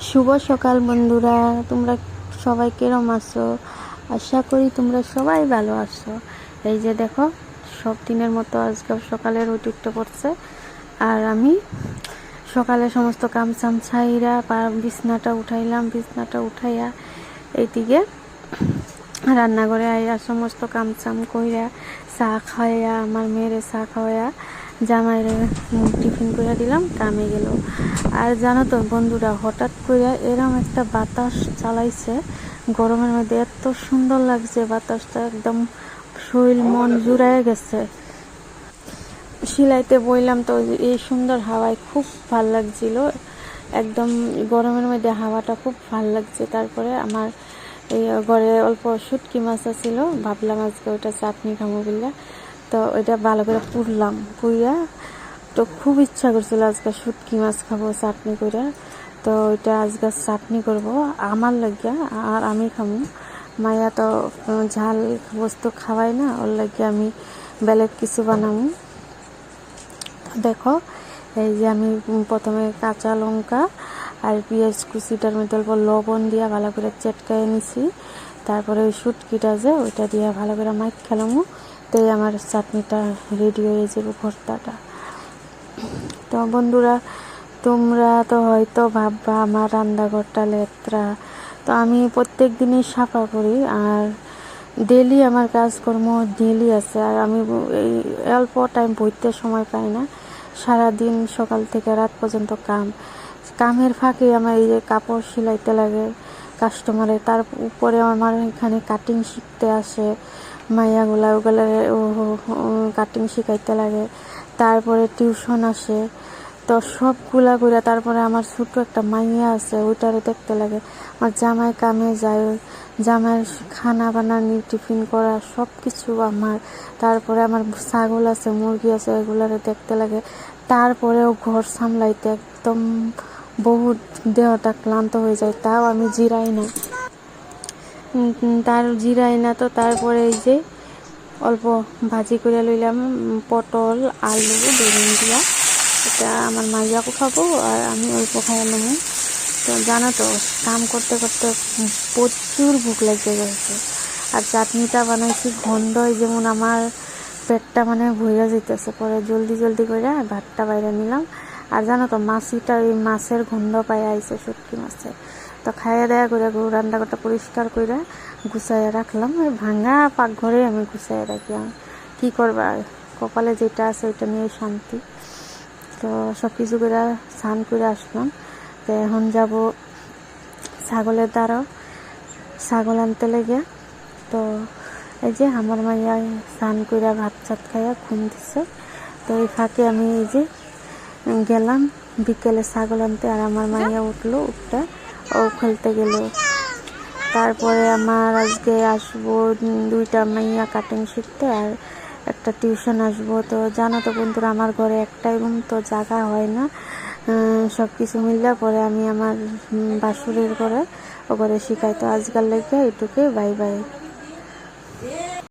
শুভ সকাল বন্ধুরা, তোমরা সবাই কেরম আছো? আশা করি তোমরা সবাই ভালো আছো। এই যে দেখো, সব দিনের মতো আজকে সকালের উঠতে পড়ছে। আর আমি সকালে সমস্ত কামচাম ছাইরা বিছনাটা উঠাইলাম। বিছনাটা উঠাইয়া এইদিকে রান্নাঘরে আইয়া সমস্ত কামচাম কইরা চা খাইয়া আমার মেয়েরে চা খাওয়াইয়া জামাইরে টিফিন করে দিলাম, কামে গেল। আর জানো তো বন্ধুরা, হঠাৎ করে এরম একটা বাতাস চালাইছে গরমের মধ্যে, এত সুন্দর লাগছে বাতাসটা, একদম শরীর মন জুড়ায় গেছে। সিলাইতে বইলাম তো এই সুন্দর হাওয়ায় খুব ভাল লাগছিল, একদম গরমের মধ্যে হাওয়াটা খুব ভাল লাগছে। তারপরে আমার এই ঘরে অল্প শুটকি মাছ আছিল, ভাবলাম আজকে ওইটা চাটনি খামো বললা, তো ওইটা ভালো করে পুড়িয়া তো খুব ইচ্ছা করছিল আজকে শুটকি মাছ খাবো চাটনি করে। তো ওইটা আজকে চাটনি করব আমার লাগিয়া, আর আমি খামো। মায়া তো ঝাল বস্তু খাওয়াই না, ওর লাগিয়া আমি বেলেগ কিছু বানাবো। দেখো, এই যে আমি প্রথমে কাঁচা লঙ্কা আর পেঁয়াজ কুচিটার মধ্যে অল্প লবণ দিয়ে ভালো করে চেটকায়ে নিছি। তারপরে ওই শুটকিটা যে ওইটা দিয়ে ভালো করে মাইক খেলামো, তো আমার চাটনিটা রেডি হয়ে যাবে, ভর্তাটা। তো বন্ধুরা, তোমরা তো হয়তো ভাববা আমার রান্নাঘরটা লেত্রা, তো আমি প্রত্যেক দিনই সাফা করি, আর ডেলি আমার কাজকর্ম ডেলি আছে। আর আমি এই অল্প টাইম বইতে সময় পাই না, সারাদিন সকাল থেকে রাত পর্যন্ত কামের ফাঁকে আমার এই যে কাপড় সেলাইতে লাগে কাস্টমারে, তার উপরে আমার এখানে কাটিং শিখতে আসে মাইয়াগুলা, ওগুলা কাটিং শিখাইতে লাগে। তারপরে টিউশন আসে, তো সবগুলা করে তারপরে আমার ছোট একটা মাইয়া আছে, ওইটারও দেখতে লাগে। আমার জামাই কামে যায়, জামাইয়ের খানা বানানি টিফিন করা সব কিছু আমার। তারপরে আমার ছাগল আছে, মুরগি আছে, এগুলারে দেখতে লাগে। তারপরেও ঘর সামলাইতে একদম বহুত দেহটা ক্লান্ত হয়ে যায়, তাও আমি জিরাই না, তো তারপরে এই যে অল্প ভাজি করে লইলাম, পটল আলু বেগুন দিয়া, এটা আমার মাইয়াকে খাবো আর আমি অল্প খাইয়া নেবো। তো জানো তো, কাম করতে করতে প্রচুর ভুক লেগে গেছে। আর চাটনিটা বানাইছি গন্ধই যেমন আমার পেটটা মানে ভইরা যেতেছে। পরে জলদি জলদি করে ভাতটা বাইরে নিলাম। আর জানো তো, মাছিটা ওই মাছের গন্ধ পাই আইছে, শুটকি মাছের। তো খাইয়া দেয়া করে রান্নাঘরটা পরিষ্কার করে গুছাইয়া রাখলাম। ওই ভাঙা পাকঘরে আমি গুছাইয়া রাখলাম, কী করবা, কপালে যেটা আছে ওইটা নিয়ে শান্তি। তো সব কিছু করে স্নান করে আসলাম। তো এখন যাব ছাগলের দ্বারা ছাগল আনতে লেগে। তো এই যে আমার মাইয়া স্নান করে ভাত চাত খাইয়া ঘুম দিছে। তো এই ফাঁকে আমি এই যে গেলাম বিকেলে ছাগল আনতে, আর আমার মাইয়া উঠলো, উঠতে ও খেলতে গেল। তারপরে আমার আজকে আসবো দুইটা মাইয়া কাটিং শিখতে, আর একটা টিউশন আসবো। তো জানো তো বন্ধুরা, আমার ঘরে একটাই রুম, তো জায়গা হয় না সব কিছু মিললে। পরে আমি আমার বাসুরের ঘরে ও ঘরে শিখাই। তো আজকাল লেগে এটুকুই, বাই বাই।